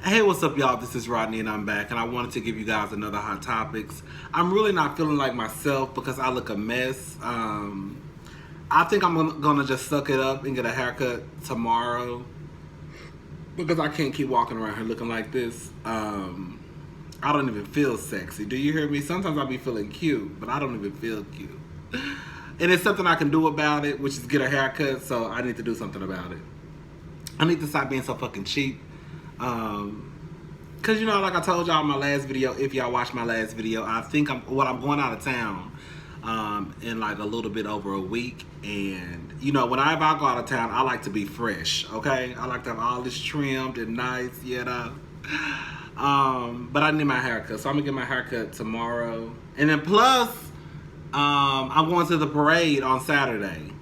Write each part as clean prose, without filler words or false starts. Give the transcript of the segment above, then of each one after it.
Hey, what's up, y'all? This is Rodney, and I'm back, and I wanted to give you guys another hot topics. I'm really not feeling like myself because I look a mess. I think I'm gonna just suck it up and get a haircut tomorrow because I can't keep walking around here looking like this. I don't even feel sexy. Do you hear me? Sometimes I'll be feeling cute, but I don't even feel cute. And it's something I can do about it, which is get a haircut. So I need to do something about it. I need to stop being so fucking cheap. Cause like I told y'all in my last video, if y'all watched my last video, I think I'm going out of town in like a little bit over a week. And whenever I go out of town, I like to be fresh, okay? I like to have all this trimmed and nice, but I need my haircut, so I'm gonna get my haircut tomorrow. And then plus, I'm going to the parade on Saturday.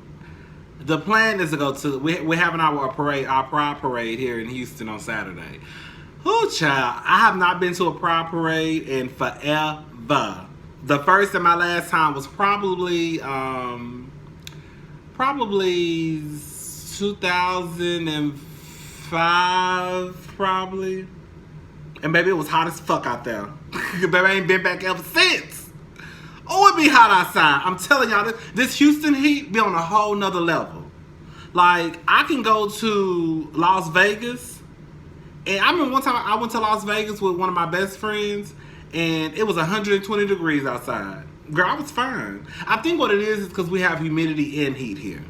The plan is to go to, we're having our pride parade here in Houston on Saturday. Oh, child, I have not been to a pride parade in forever. The first and my last time was probably 2005, probably. And baby, it was hot as fuck out there. Baby, I ain't been back ever since. Oh, it be hot outside. I'm telling y'all, this Houston heat be on a whole nother level. Like, I can go to Las Vegas. And I remember one time I went to Las Vegas with one of my best friends. And it was 120 degrees outside. Girl, I was fine. I think what it is because we have humidity and heat here.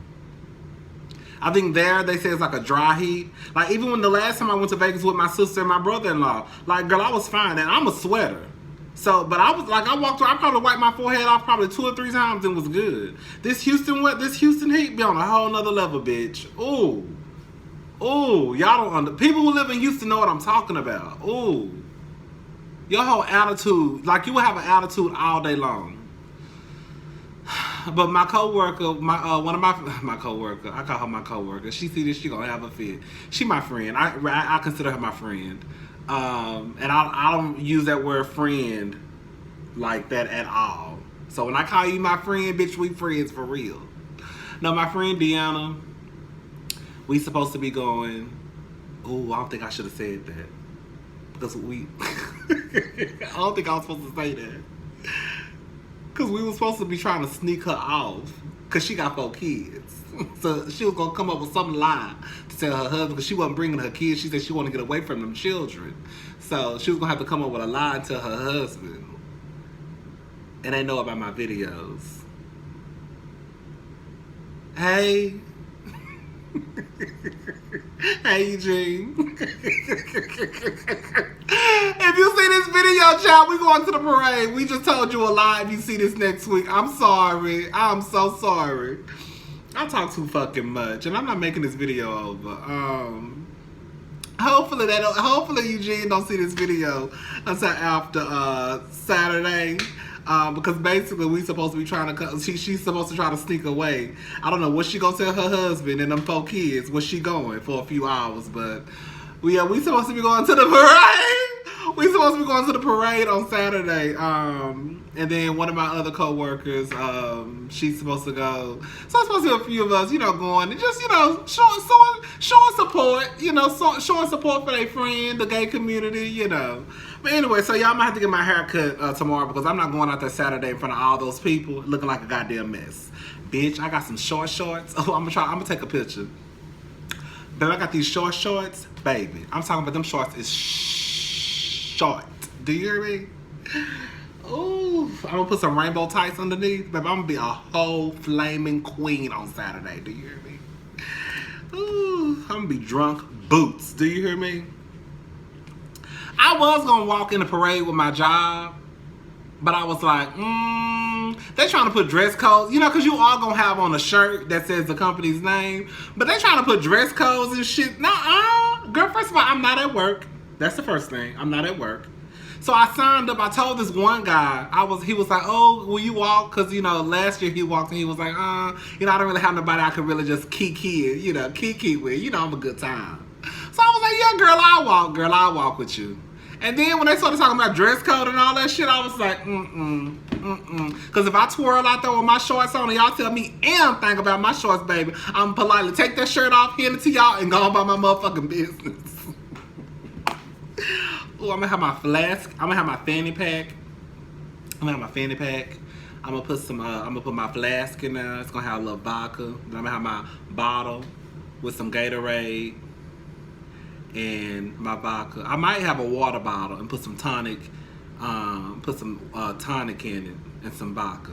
I think there, they say it's like a dry heat. Like, even when the last time I went to Vegas with my sister and my brother-in-law, like, girl, I was fine. And I'm a sweater. So, but I was like, I walked through, I probably wiped my forehead off probably 2 or 3 times and was good. This Houston heat be on a whole nother level, bitch. Ooh. Ooh, y'all don't people who live in Houston know what I'm talking about. Ooh. Your whole attitude, like you will have an attitude all day long. But my coworker, one of my coworker, I call her my coworker. She see this, she gonna have a fit. She my friend. I consider her my friend. And I don't use that word friend like that at all. So when I call you my friend, bitch, we friends for real. No, my friend Deanna, we supposed to be going. Oh, I don't think I should have said that because I don't think I was supposed to say that because we were supposed to be trying to sneak her off because she got 4 kids. So she was gonna come up with some lie to tell her husband because she wasn't bringing her kids. She said she wanted to get away from them children. So she was gonna have to come up with a lie and tell her husband. And they know about my videos. Hey. Hey, Eugene. If you see this video, child, we going to the parade. We just told you a lie. If you see this next week, I'm sorry. I'm so sorry. I talk too fucking much, and I'm not making this video over. Hopefully Eugene don't see this video until after Saturday. Because basically we supposed to be trying to she's supposed to try to sneak away. I don't know what she gonna tell her husband and them 4 kids where she going for a few hours, but we supposed to be going to the parade. We supposed to be going to the parade on Saturday. And then one of my other coworkers, she's supposed to go. So it's supposed to be a few of us, going and just, showing support, showing support for their friend, the gay community, But anyway, so y'all might have to get my hair cut tomorrow because I'm not going out there Saturday in front of all those people looking like a goddamn mess. Bitch, I got some shorts. Oh, I'm gonna take a picture. But I got these shorts, baby. I'm talking about them shorts is short. Do you hear me? Ooh, I'm gonna put some rainbow tights underneath. Baby, I'm gonna be a whole flaming queen on Saturday. Do you hear me? Ooh, I'm gonna be drunk boots. Do you hear me? I was gonna walk in the parade with my job, but I was like, they trying to put dress codes, because you all gonna have on a shirt that says the company's name, but they trying to put dress codes and shit. Nuh-uh. Girl, first of all, I'm not at work. That's the first thing. I'm not at work. So I signed up. I told this one guy, he was like, oh, will you walk? Because, last year he walked and he was like, I don't really have nobody I could really just kiki with. I'm a good time. So I was like, yeah, girl, I'll walk with you. And then when they started talking about dress code and all that shit, I was like, Because if I twirl out there with my shorts on and y'all tell me anything about my shorts, baby, I'm politely take that shirt off, hand it to y'all, and go on by my motherfucking business. Oh, I'm gonna have my flask. I'm gonna have my fanny pack. I'm gonna have my fanny pack. I'm gonna put some. I'm gonna put my flask in there. It's gonna have a little vodka. Then I'm gonna have my bottle with some Gatorade and my vodka. I might have a water bottle and put some tonic. Put some tonic in it and some vodka.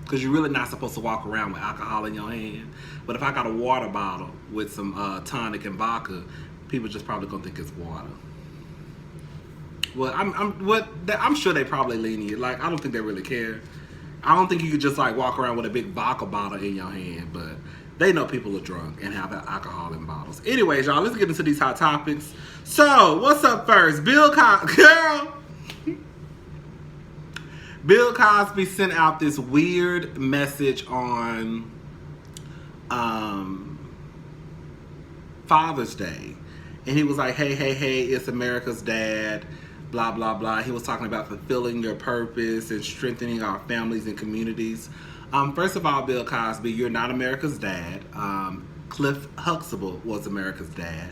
Because you're really not supposed to walk around with alcohol in your hand. But if I got a water bottle with some tonic and vodka, people just probably gonna think it's water. Well, I'm sure they probably lenient. Like, I don't think they really care. I don't think you could just like walk around with a big vodka bottle in your hand, but they know people are drunk and have alcohol in bottles. Anyways, y'all, let's get into these hot topics. So, what's up first? Bill Cosby sent out this weird message on Father's Day. And he was like, hey, it's America's dad, blah, blah, blah. He was talking about fulfilling your purpose and strengthening our families and communities. First of all, Bill Cosby, you're not America's dad. Cliff Huxtable was America's dad.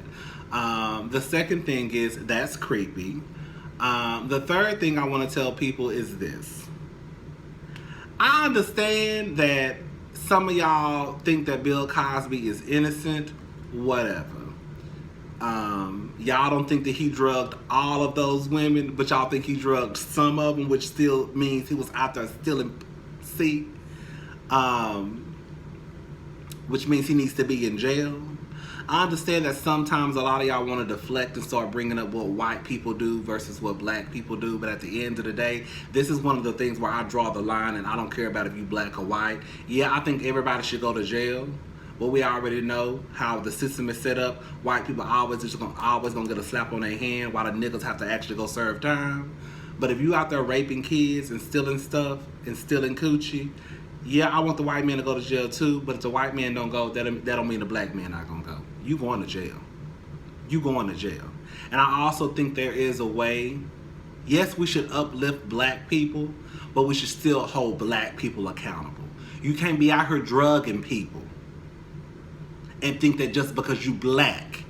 The second thing is, that's creepy. The third thing I want to tell people is this. I understand that some of y'all think that Bill Cosby is innocent, whatever. Y'all don't think that he drugged all of those women, but y'all think he drugged some of them, which still means he was out there stealing seat, which means he needs to be in jail. I understand that sometimes a lot of y'all want to deflect and start bringing up what white people do versus what black people do, but at the end of the day, this is one of the things where I draw the line, and I don't care about if you black or white. Yeah, I think everybody should go to jail, but we already know how the system is set up. White people always gonna get a slap on their hand, while the niggas have to actually go serve time. But if you out there raping kids and stealing stuff and stealing coochie, yeah, I want the white man to go to jail too, but if the white man don't go, that don't mean the black man not gonna go. You going to jail. You going to jail. And I also think there is a way, yes, we should uplift black people, but we should still hold black people accountable. You can't be out here drugging people and think that just because you black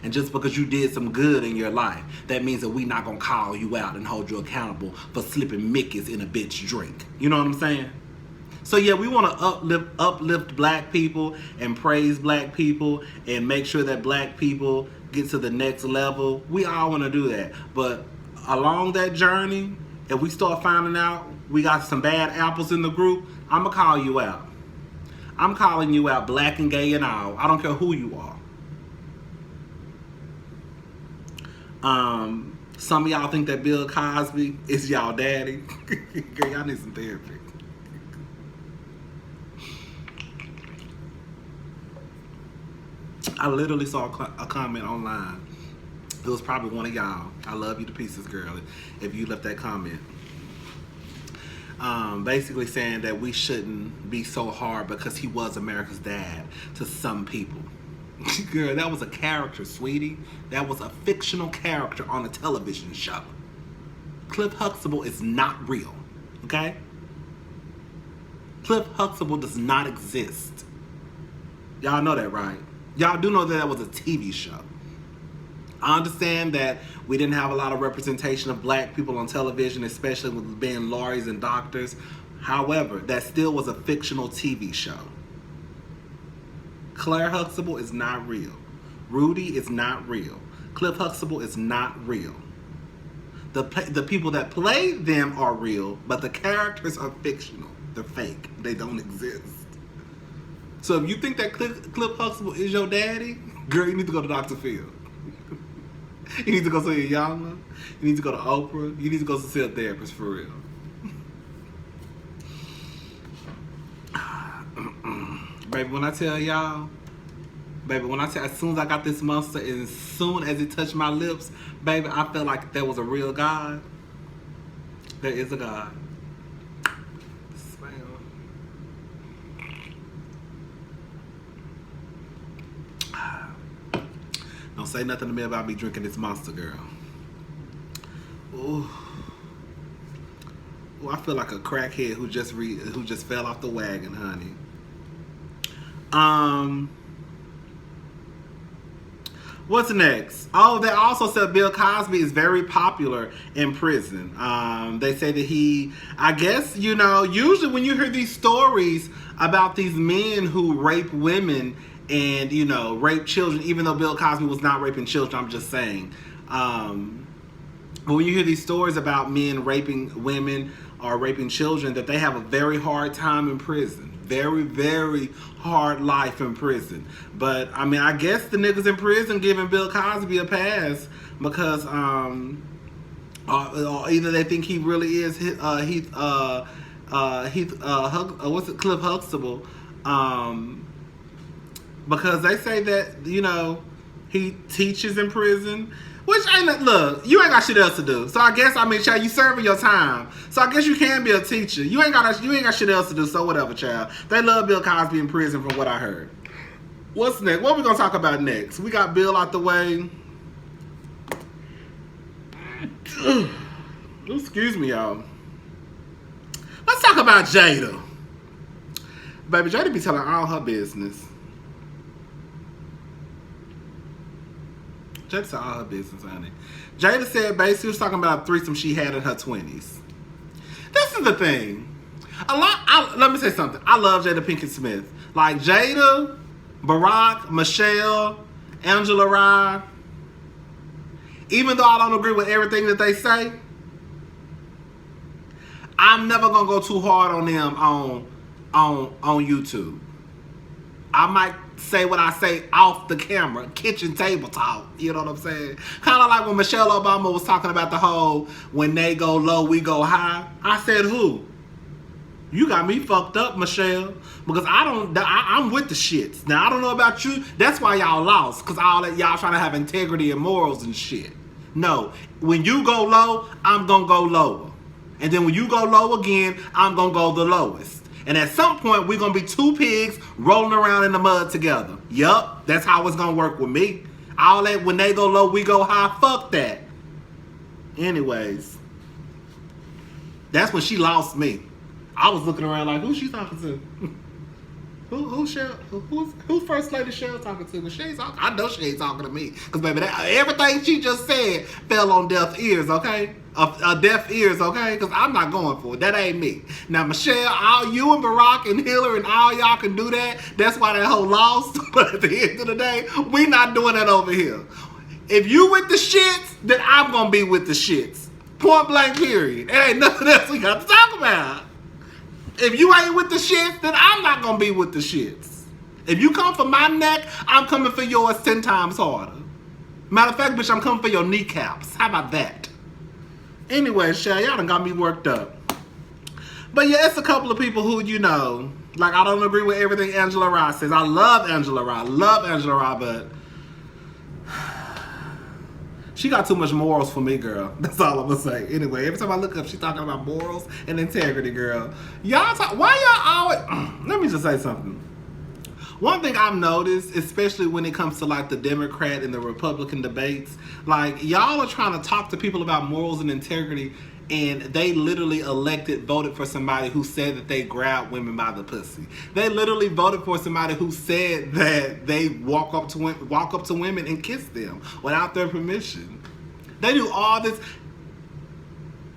and just because you did some good in your life, that means that we not gonna call you out and hold you accountable for slipping Mickeys in a bitch drink. You know what I'm saying? So yeah, we want to uplift black people and praise black people and make sure that black people get to the next level. We all want to do that. But along that journey, if we start finding out we got some bad apples in the group, I'm going to call you out. I'm calling you out, black and gay and all. I don't care who you are. Some of y'all think that Bill Cosby is y'all daddy. Girl, y'all need some therapy. I literally saw a comment online. It was probably one of y'all. I love you to pieces, girl, if you left that comment. Basically saying that we shouldn't be so hard because he was America's dad to some people. Girl, that was a character, sweetie. That was a fictional character on a television show. Cliff Huxtable is not real, okay? Cliff Huxtable does not exist. Y'all know that, right? Y'all do know that that was a TV show. I understand that we didn't have a lot of representation of black people on television, especially with being lawyers and doctors. However, that still was a fictional TV show. Claire Huxtable is not real. Rudy is not real. Cliff Huxtable is not real. The people that play them are real, but the characters are fictional. They're fake. They don't exist. So if you think that Cliff Huxtable is your daddy, girl, you need to go to Dr. Phil. You need to go see a Yama. You need to go to Oprah. You need to go see a therapist for real. Baby, when I tell y'all, as soon as I got this monster, and as soon as it touched my lips, baby, I felt like there was a real God. There is a God. Don't say nothing to me about me drinking this monster, girl. Ooh. Ooh, I feel like a crackhead who just fell off the wagon, honey. What's next? Oh, they also said Bill Cosby is very popular in prison. They say that he, I guess, you know, usually when you hear these stories about these men who rape women and, you know, rape children, even though Bill Cosby was not raping children, I'm just saying. But when you hear these stories about men raping women or raping children, that they have a very hard time in prison. Very, very hard life in prison. But I mean, I guess the niggas in prison giving Bill Cosby a pass because either they think he really is Cliff Huxtable, because they say that, you know, he teaches in prison. Which ain't, look, you ain't got shit else to do. So I guess, I mean, child, you serving your time. So I guess you can be a teacher. You ain't got shit else to do, so whatever, child. They love Bill Cosby in prison from what I heard. What's next? What we gonna talk about next? We got Bill out the way. Excuse me, y'all. Let's talk about Jada. Baby, Jada be telling all her business. Jada said all her business, honey. Jada said basically was talking about a threesome she had in her 20s. This is the thing. Let me say something. I love Jada Pinkett Smith. Like Jada, Barack, Michelle, Angela Rye. Even though I don't agree with everything that they say, I'm never gonna go too hard on them on YouTube. I might say what I say off the camera, kitchen table talk. You know what I'm saying? Kind of like when Michelle Obama was talking about the whole when they go low, we go high. I said, who? You got me fucked up, Michelle, because I'm with the shits. Now I don't know about you. That's why y'all lost, because all that y'all trying to have integrity and morals and shit. No, when you go low, I'm gonna go lower, and then when you go low again, I'm gonna go the lowest. And at some point, we're going to be two pigs rolling around in the mud together. Yup, that's how it's going to work with me. All that, when they go low, we go high. Fuck that. Anyways, that's when she lost me. I was looking around like, who's she talking to? Who's First Lady Cheryl talking to? I know she ain't talking to me. Because, baby, everything she just said fell on deaf ears, okay? Deaf ears, okay? Because I'm not going for it. That ain't me. Now, Michelle, all you and Barack and Hillary and all y'all can do that. That's why that whole lost. But at the end of the day, we not doing that over here. If you with the shits, then I'm going to be with the shits. Point blank, period. There ain't nothing else we got to talk about. If you ain't with the shits, then I'm not going to be with the shits. If you come for my neck, I'm coming for yours 10 times harder. Matter of fact, bitch, I'm coming for your kneecaps. How about that? Anyway, Shay, y'all done got me worked up. But yeah, it's a couple of people who, you know, like, I don't agree with everything Angela Rye says. I love Angela Rye, but she got too much morals for me, girl. That's all I'm gonna say. Anyway, every time I look up, she's talking about morals and integrity, girl. Why y'all always... Let me just say something. One thing I've noticed, especially when it comes to like the Democrat and the Republican debates, like y'all are trying to talk to people about morals and integrity, and they literally voted for somebody who said that they grabbed women by the pussy. They literally voted for somebody who said that they walk up to women and kiss them without their permission. They do all this.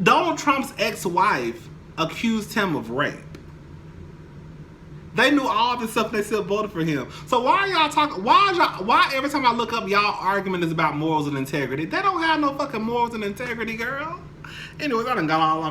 Donald Trump's ex-wife accused him of rape. They knew all this stuff and they still voted for him. So why y'all talking? Why every time I look up, y'all argument is about morals and integrity? They don't have no fucking morals and integrity, girl. Anyways, I done got all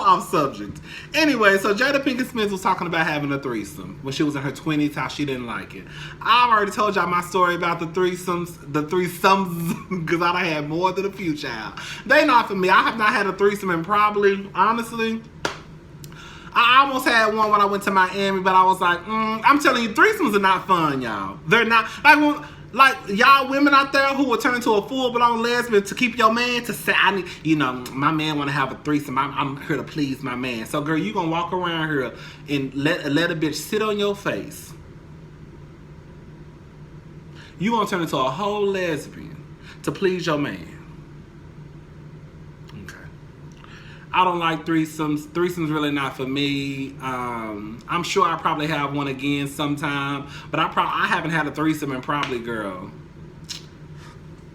off subject. Anyway, so Jada Pinkett Smith was talking about having a threesome when she was in her 20s, how she didn't like it. I've already told y'all my story about the threesomes, because I done had more than a few, child. They not for me. I have not had a threesome in probably, honestly, I almost had one when I went to Miami, but I was like, I'm telling you, threesomes are not fun, y'all. They're not. Like y'all women out there who will turn into a full-blown lesbian to keep your man to say, I need, you know, my man want to have a threesome. I'm here to please my man. So, girl, you gonna walk around here and let a bitch sit on your face. You gonna turn into a whole lesbian to please your man. I don't like threesomes. Threesomes really not for me. I'm sure I probably have one again sometime, but I haven't had a threesome in probably, girl,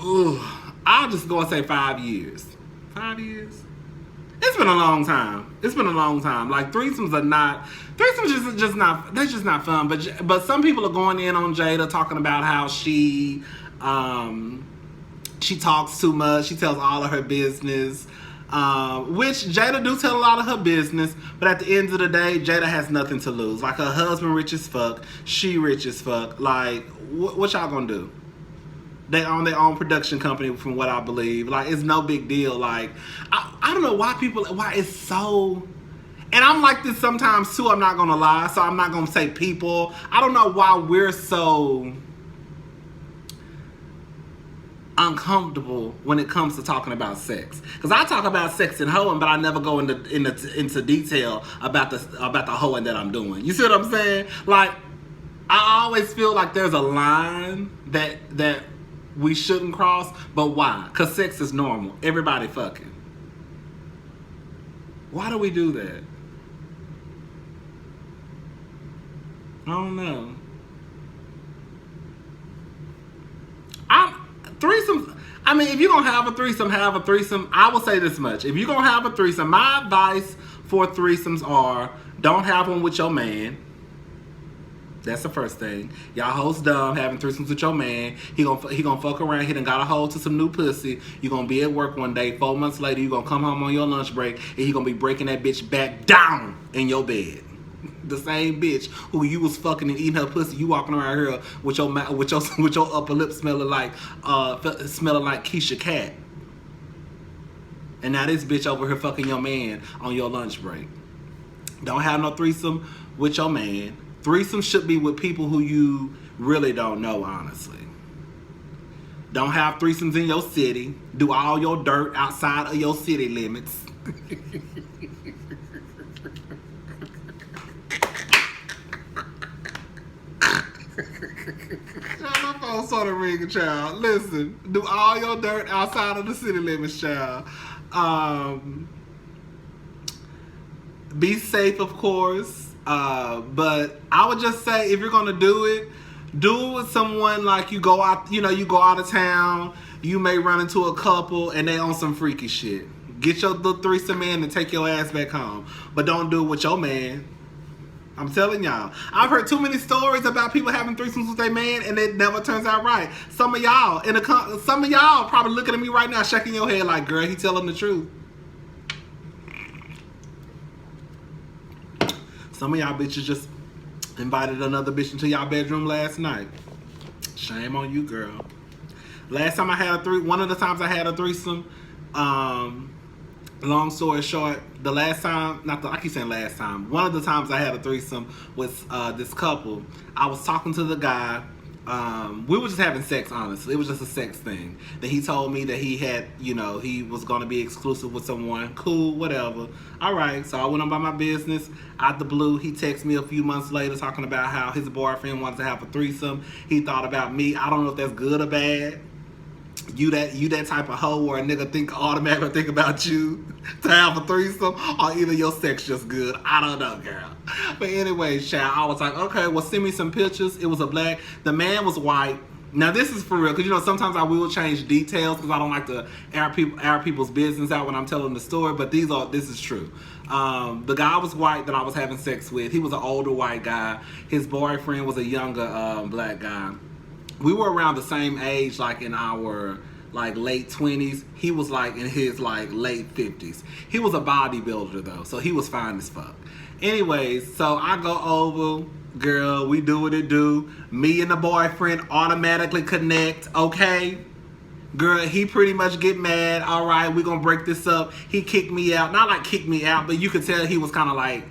Ooh, I'll just go and say 5 years. 5 years? It's been a long time. It's been a long time. Like, threesomes just not, they're just not fun. But some people are going in on Jada, talking about how she talks too much. She tells all of her business. Which Jada do tell a lot of her business, but at the end of the day, Jada has nothing to lose. Like, her husband rich as fuck, she rich as fuck. Like, what y'all gonna do? They own their own production company, from what I believe. Like, it's no big deal. Like, I don't know why it's so... And I'm like this sometimes too, I'm not gonna lie. So I'm not gonna say people. I don't know why we're so uncomfortable when it comes to talking about sex. Because I talk about sex and hoeing, but I never go into detail about the hoeing that I'm doing. You see what I'm saying? Like, I always feel like there's a line that we shouldn't cross, but why? Because sex is normal. Everybody fucking. Why do we do that? I don't know. Threesomes, I mean, if you're going to have a threesome, have a threesome. I will say this much. If you're going to have a threesome, my advice for threesomes are, don't have one with your man. That's the first thing. Y'all hoes dumb having threesomes with your man. He gonna fuck around. He done got a hold to some new pussy. You gonna be at work one day. 4 months later, you gonna come home on your lunch break, and he gonna be breaking that bitch back down in your bed. The same bitch who you was fucking and eating her pussy. You walking around here with your upper lip smelling like Keisha Cat. And now this bitch over here fucking your man on your lunch break. Don't have no threesome with your man. Threesome should be with people who you really don't know, honestly. Don't have threesomes in your city. Do all your dirt outside of your city limits. My phone started ringing, child. Listen, do all your dirt outside of the city limits, child. Be safe, of course. But I would just say, if you're gonna do it with someone. Like, you go out of town, you may run into a couple and they on some freaky shit. Get your little threesome in and take your ass back home. But don't do it with your man. I'm telling y'all. I've heard too many stories about people having threesomes with their man and it never turns out right. Some of y'all probably looking at me right now shaking your head like, girl, he telling the truth. Some of y'all bitches just invited another bitch into y'all bedroom last night. Shame on you, girl. Last time one of the times I had a threesome, long story short, one of the times I had a threesome with this couple, I was talking to the guy. We were just having sex, honestly. It was just a sex thing. Then he told me that he had, he was going to be exclusive with someone. Cool, whatever. All right, so I went on by my business. Out the blue, he texted me a few months later talking about how his boyfriend wanted to have a threesome. He thought about me. I don't know if that's good or bad. You that type of hoe where a nigga automatically think about you to have a threesome, or either your sex just good. I don't know, girl. But anyway, child, I was like, okay, well, send me some pictures. It was the man was white. Now this is for real, because sometimes I will change details because I don't like to air people's business out when I'm telling the story. But this is true. The guy was white that I was having sex with. He was an older white guy. His boyfriend was a younger black guy. We were around the same age, like in our late 20s. He was in his late 50s. He was a bodybuilder though, so he was fine as fuck. Anyways, so I go over, girl, we do what it do. Me and the boyfriend automatically connect, okay? Girl, he pretty much get mad. All right, we gonna break this up. He kicked me out. Not kicked me out, but you could tell he was kind of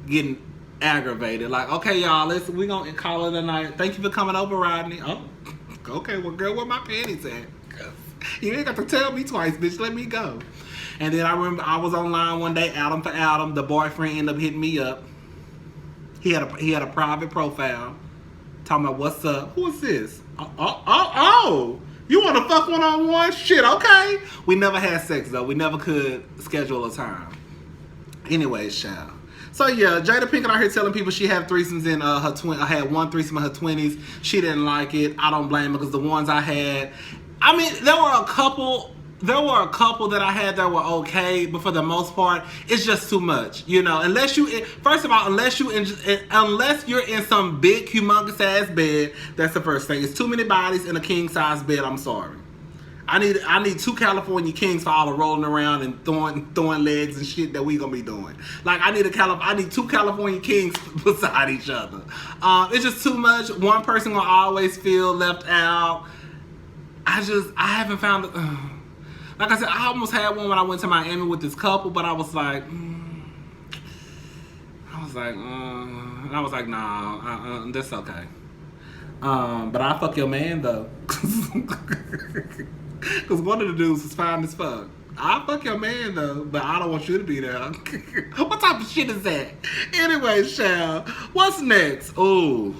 getting aggravated. Okay, y'all, we gonna call it a night. Thank you for coming over, Rodney. Oh, okay, well, girl, where my panties at? You ain't got to tell me twice, bitch. Let me go. And then I remember I was online one day, Adam for Adam. The boyfriend ended up hitting me up. He had a private profile talking about, what's up? Who is this? Oh, you want to fuck one-on-one? Shit, okay. We never had sex though. We never could schedule a time. Anyways, child. So yeah, Jada Pinkett out here telling people she had threesomes in I had one threesome in her 20s. She didn't like it. I don't blame her, because the ones I had, I mean, there were a couple. There were a couple that I had that were okay, but for the most part, it's just too much. You know, unless you, first of all, unless you're in some big, humongous ass bed, that's the first thing. It's too many bodies in a king size bed. I'm sorry. I need 2 California kings for all the rolling around and throwing legs and shit that we gonna be doing. Like I need 2 California kings beside each other. It's just too much. One person gonna always feel left out. I haven't found it. Like I said, I almost had one when I went to Miami with this couple, but I was like, nah, that's okay. But I fuck your man though. Because one of the dudes is fine as fuck. I'll fuck your man though, but I don't want you to be there. What type of shit is that? Anyway, Shell, what's next? Ooh.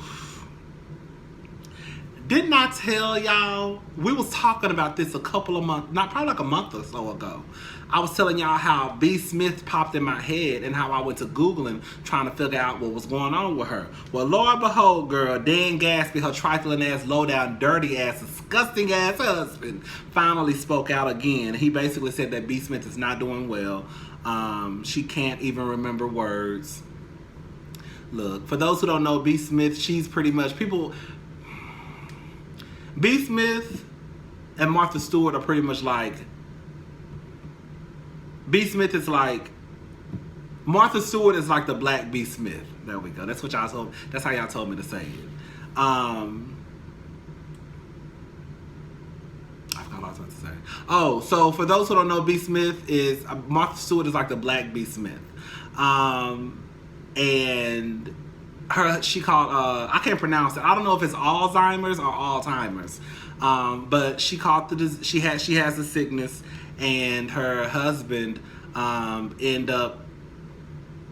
Didn't I tell y'all? We was talking about this a couple of months, probably like a month or so ago. I was telling y'all how B. Smith popped in my head and how I went to Googling trying to figure out what was going on with her. Well, Lord and behold, girl, Dan Gasby, her trifling ass, low down, dirty ass, disgusting ass husband, finally spoke out again. He basically said that B. Smith is not doing well. She can't even remember words. Look, for those who don't know B. Smith, she's pretty much B. Smith and Martha Stewart are pretty much like, B. Smith is like, Martha Stewart is like the black B. Smith. There we go. That's what y'all told. That's how y'all told me to say it. I forgot what I was about to say. Oh, so for those who don't know, B. Smith is, Martha Stewart is like the black B. Smith. And she called, I can't pronounce it. I don't know if it's Alzheimer's or Alzheimer's. But she called she has the sickness, and her husband end up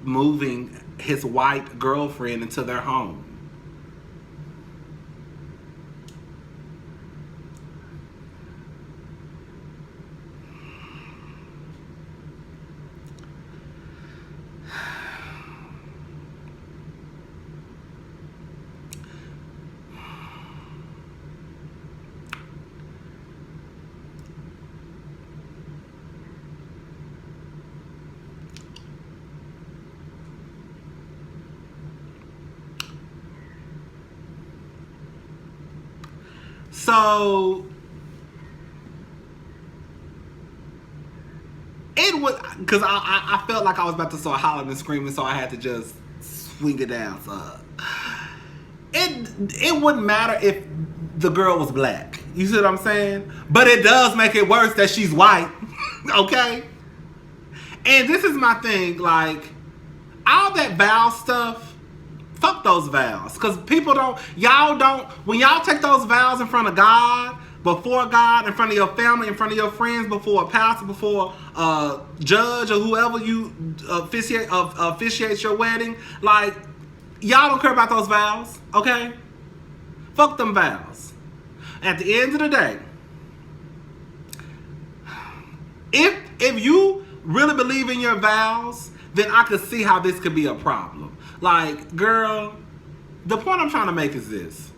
moving his white girlfriend into their home. So it was, because I felt like I was about to start hollering and screaming, so I had to just swing it down. So it wouldn't matter if the girl was black. You see what I'm saying? But it does make it worse that she's white. Okay? And this is my thing, like, all that vow stuff, fuck those vows. Because people when y'all take those vows in front of God, before God, in front of your family, in front of your friends, before a pastor, before a judge, or whoever you officiates your wedding, like, y'all don't care about those vows, okay? Fuck them vows. At the end of the day, if you really believe in your vows, then I could see how this could be a problem. Like, girl, the point I'm trying to make is this.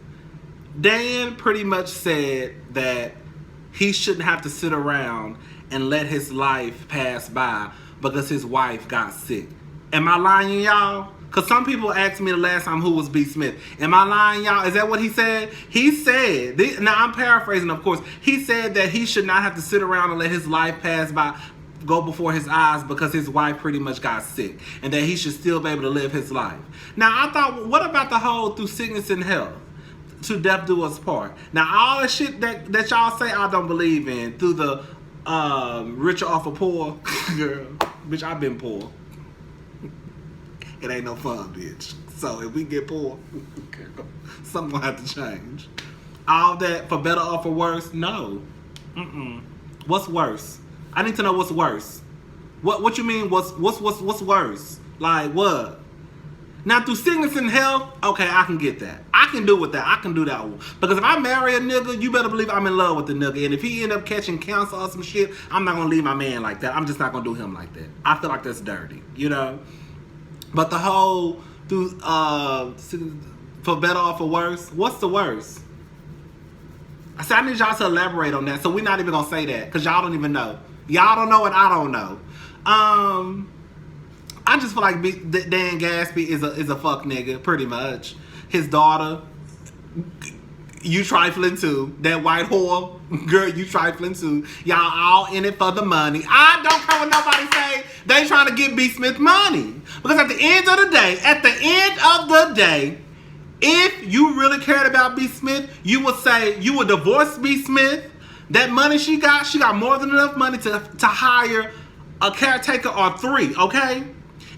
Dan pretty much said that he shouldn't have to sit around and let his life pass by because his wife got sick. Am I lying, y'all? Because some people asked me the last time who was B. Smith. Am I lying, y'all? Is that what he said? He said, now I'm paraphrasing, of course. He said that he should not have to sit around and let his life pass by, go before his eyes, because his wife pretty much got sick, and that he should still be able to live his life. Now, I thought, what about the whole through sickness and health, to death do us part? Now, all the shit that y'all say I don't believe in, through the richer off of poor, girl, bitch, I've been poor. It ain't no fun, bitch. So if we get poor, something gonna have to change. All that for better or for worse? No. What's worse? I need to know what's worse. What you mean? What's worse? Like what? Now through sickness and health, okay, I can get that. I can do with that. I can do that one. Because if I marry a nigga, you better believe I'm in love with the nigga. And if he end up catching cancer or some shit, I'm not gonna leave my man like that. I'm just not gonna do him like that. I feel like that's dirty, you know. But the whole through for better or for worse, what's the worst? So I need y'all to elaborate on that. So we're not even gonna say that because y'all don't even know. Y'all don't know and I don't know. I just feel like Dan Gasby is a fuck nigga, pretty much. His daughter, you trifling too. That white whore, girl, you trifling too. Y'all all in it for the money. I don't care what nobody say. They trying to get B. Smith money. Because at the end of the day, if you really cared about B. Smith, you would say, you would divorce B. Smith. That money she got more than enough money to hire a caretaker or 3, okay?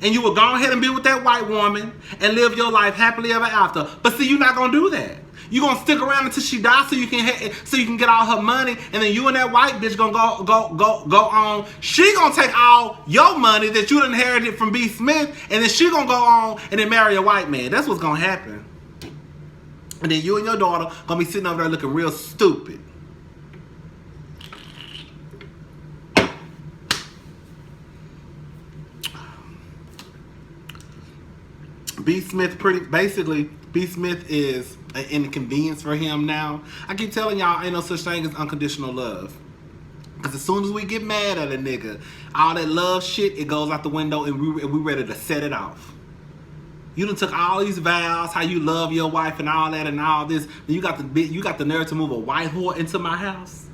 And you would go ahead and be with that white woman and live your life happily ever after. But see, you're not gonna do that. You're gonna stick around until she dies so you can get all her money, and then you and that white bitch gonna go on. She gonna take all your money that you inherited from B. Smith, and then she gonna go on and then marry a white man. That's what's gonna happen. And then you and your daughter gonna be sitting over there looking real stupid. B. Smith B. Smith is an inconvenience for him now. I keep telling y'all, ain't no such thing as unconditional love. Because as soon as we get mad at a nigga, all that love shit, it goes out the window and we ready to set it off. You done took all these vows, how you love your wife and all that and all this. And you got the nerve to move a white whore into my house?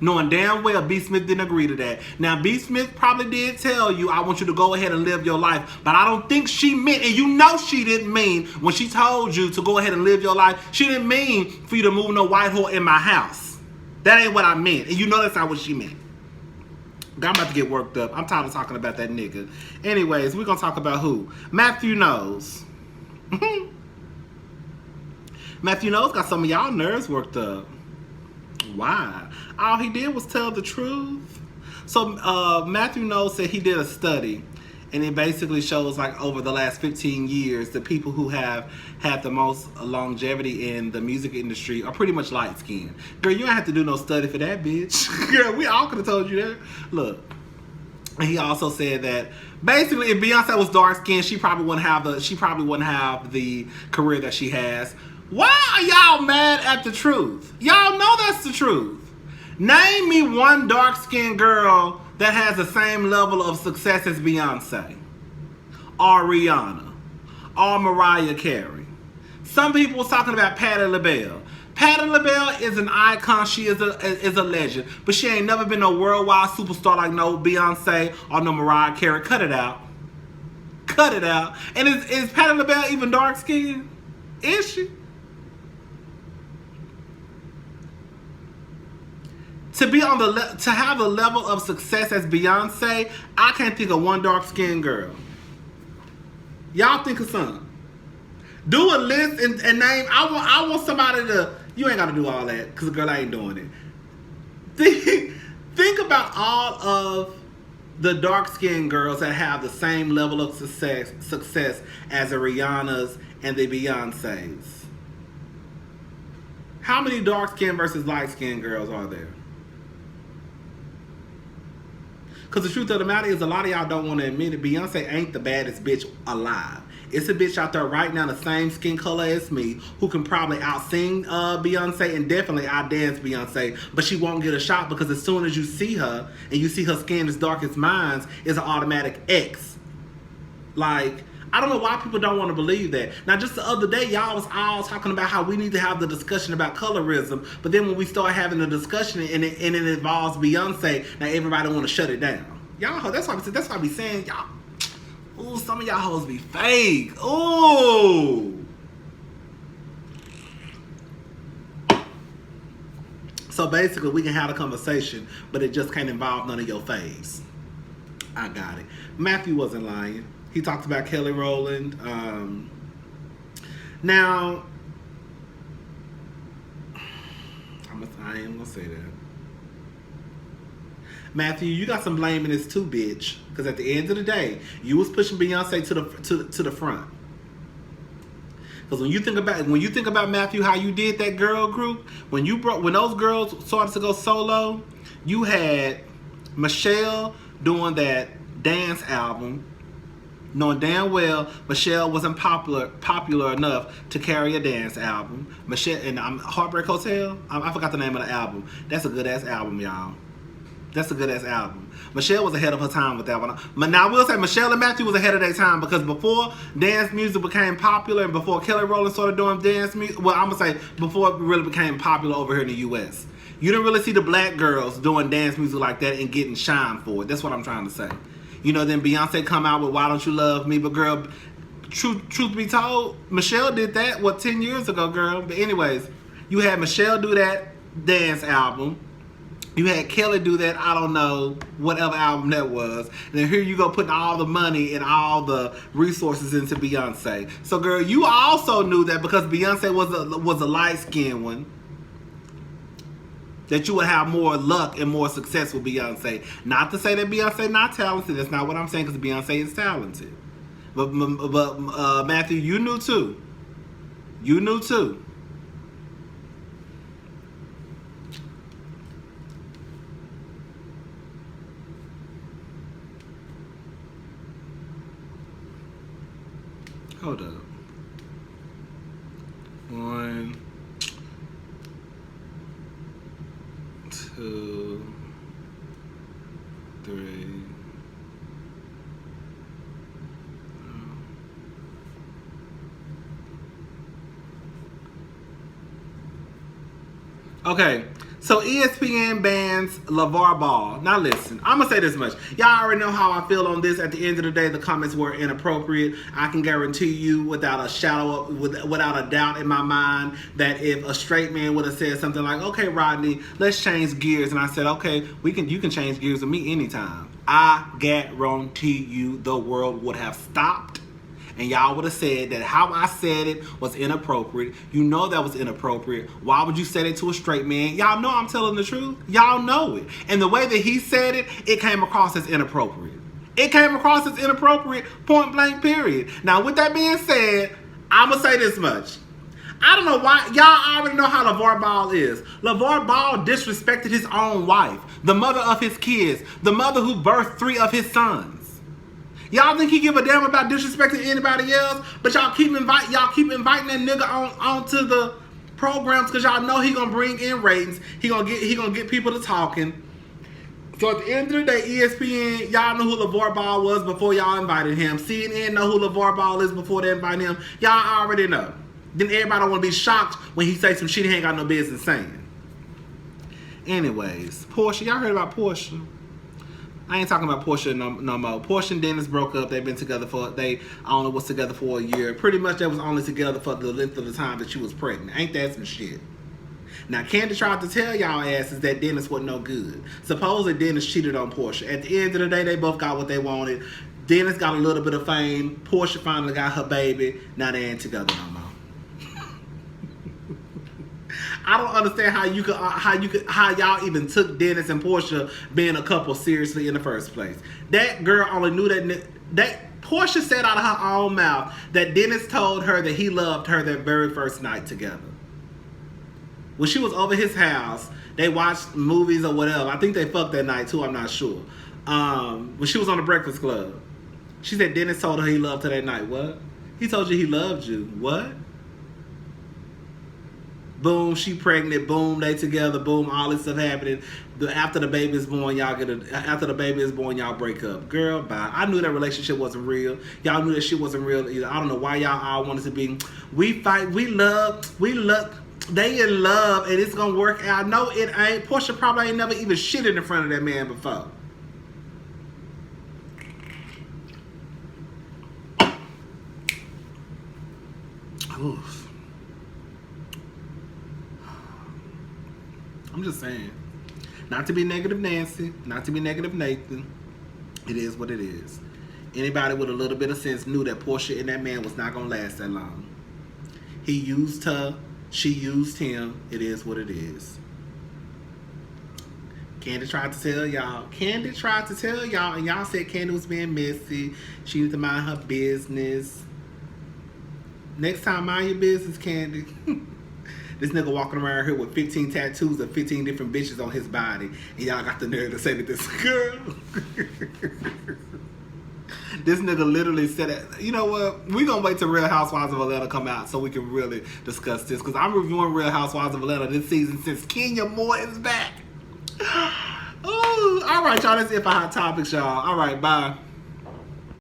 Knowing damn well B. Smith didn't agree to that. Now, B. Smith probably did tell you, I want you to go ahead and live your life. But I don't think she meant, and you know she didn't mean, when she told you to go ahead and live your life, she didn't mean for you to move no white whore in my house. That ain't what I meant. And you know that's not what she meant. I'm about to get worked up. I'm tired of talking about that nigga. Anyways, we're going to talk about who? Matthew Knowles. Matthew Knowles got some of y'all nerves worked up. Why? All he did was tell the truth. So Matthew Knowles said he did a study, and it basically shows like over the last 15 years, the people who have had the most longevity in the music industry are pretty much light skinned. Girl, you ain't have to do no study for that, bitch. Girl, we all could have told you that. Look. And he also said that basically if Beyonce was dark skinned, she probably wouldn't have the career that she has. Why are y'all mad at the truth? Y'all know that's the truth. Name me one dark-skinned girl that has the same level of success as Beyonce, or Rihanna, or Mariah Carey. Some people was talking about Patti LaBelle. Patti LaBelle is an icon. She is a legend. But she ain't never been no worldwide superstar like no Beyonce or no Mariah Carey. Cut it out. Cut it out. And is Patti LaBelle even dark-skinned? Is she? To have a level of success as Beyonce, I can't think of one dark-skinned girl. Y'all think of some. Do a list and name. I want somebody to. You ain't got to do all that because the girl ain't doing it. Think about all of the dark-skinned girls that have the same level of success as the Rihannas and the Beyoncés. How many dark-skinned versus light-skinned girls are there? Because the truth of the matter is a lot of y'all don't want to admit it. Beyonce ain't the baddest bitch alive. It's a bitch out there right now the same skin color as me who can probably out-sing Beyonce and definitely out-dance Beyonce, but she won't get a shot because as soon as you see her and you see her skin as dark as mine, it's an automatic X. Like, I don't know why people don't want to believe that. Now, just the other day, y'all was all talking about how we need to have the discussion about colorism, but then when we start having the discussion and it involves Beyonce, now everybody want to shut it down. Y'all, that's why I be saying, y'all, ooh, some of y'all hoes be fake. Ooh. So basically, we can have a conversation, but it just can't involve none of your faves. I got it. Matthew wasn't lying. He talked about Kelly Rowland. Now, I ain't gonna say that. Matthew, you got some blame in this too, bitch. Because at the end of the day, you was pushing Beyonce to the front. Because when you think about Matthew, how you did that girl group, when those girls started to go solo, you had Michelle doing that dance album. knowing damn well Michelle wasn't popular enough to carry a dance album. Michelle and Heartbreak Hotel. I forgot the name of the album. That's a good ass album, y'all. That's a good ass album. Michelle was ahead of her time with that one. But now I will say Michelle and Matthew was ahead of their time because before dance music became popular and before Kelly Rowland started doing dance music, well, I'm gonna say before it really became popular over here in the U.S. You didn't really see the black girls doing dance music like that and getting shine for it. That's what I'm trying to say. You know, then Beyonce come out with Why Don't You Love Me? But girl, truth be told, Michelle did that, 10 years ago, girl? But anyways, you had Michelle do that dance album. You had Kelly do that, I don't know, whatever album that was. And then here you go putting all the money and all the resources into Beyonce. So girl, you also knew that because Beyonce was a light-skinned one, that you would have more luck and more success with Beyonce. Not to say that Beyonce not talented. That's not what I'm saying, because Beyonce is talented. But Matthew, you knew too. You knew too. Hold up. 1, 2, 3. Okay, so ESPN bans LeVar Ball. Now listen, I'm gonna say this much. Y'all already know how I feel on this. At the end of the day, the comments were inappropriate. I can guarantee you, without a doubt in my mind, that if a straight man would have said something like, "Okay, Rodney, let's change gears," and I said, "Okay, you can change gears with me anytime," I guarantee you, the world would have stopped. And y'all would have said that how I said it was inappropriate. You know that was inappropriate. Why would you say that to a straight man? Y'all know I'm telling the truth. Y'all know it. And the way that he said it, it came across as inappropriate. It came across as inappropriate, point blank, period. Now, with that being said, I'm going to say this much. I don't know why. Y'all already know how LeVar Ball is. LeVar Ball disrespected his own wife, the mother of his kids, the mother who birthed 3 of his sons. Y'all think he give a damn about disrespecting anybody else? But y'all keep inviting that nigga onto the programs because y'all know he gonna bring in ratings. He gonna get people to talking. So at the end of the day, ESPN, y'all know who LeVar Ball was before y'all invited him. CNN know who LeVar Ball is before they invited him. Y'all already know. Then everybody wanna be shocked when he say some shit he ain't got no business saying. Anyways, Porsha, y'all heard about Porsha? I ain't talking about Porsha no more. Porsha and Dennis broke up. They've been together they only was together for a year. Pretty much they was only together for the length of the time that she was pregnant. Ain't that some shit? Now, Candy tried to tell y'all asses that Dennis wasn't no good. Supposedly Dennis cheated on Porsha. At the end of the day, they both got what they wanted. Dennis got a little bit of fame. Porsha finally got her baby. Now they ain't together no more. I don't understand how y'all even took Dennis and Porsha being a couple seriously in the first place. That girl only knew that Porsha said out of her own mouth that Dennis told her that he loved her that very first night together. When she was over his house, they watched movies or whatever. I think they fucked that night too, I'm not sure. When she was on the Breakfast Club, she said Dennis told her he loved her that night. What? He told you he loved you. What? Boom, she pregnant. Boom, they together. Boom, all this stuff happening. After the baby is born, y'all break up. Girl, bye. I knew that relationship wasn't real. Y'all knew that shit wasn't real either. I don't know why y'all all wanted to be. We fight. We love. They in love, and it's gonna work out. No, it ain't. Porsha probably ain't never even shitted in front of that man before. Oof. I'm just saying. Not to be negative Nancy, not to be negative Nathan. It is what it is. Anybody with a little bit of sense knew that Porsha and that man was not going to last that long. He used her. She used him. It is what it is. Candy tried to tell y'all. And y'all said Candy was being messy. She needed to mind her business. Next time, mind your business, Candy. This nigga walking around here with 15 tattoos of 15 different bitches on his body. And y'all got the nerve to say that this girl. This nigga literally said it. You know what? We gonna wait till Real Housewives of Atlanta come out so we can really discuss this. Because I'm reviewing Real Housewives of Atlanta this season since Kenya Moore is back. Oh, all right, y'all. That's it for Hot Topics, y'all. All right, bye.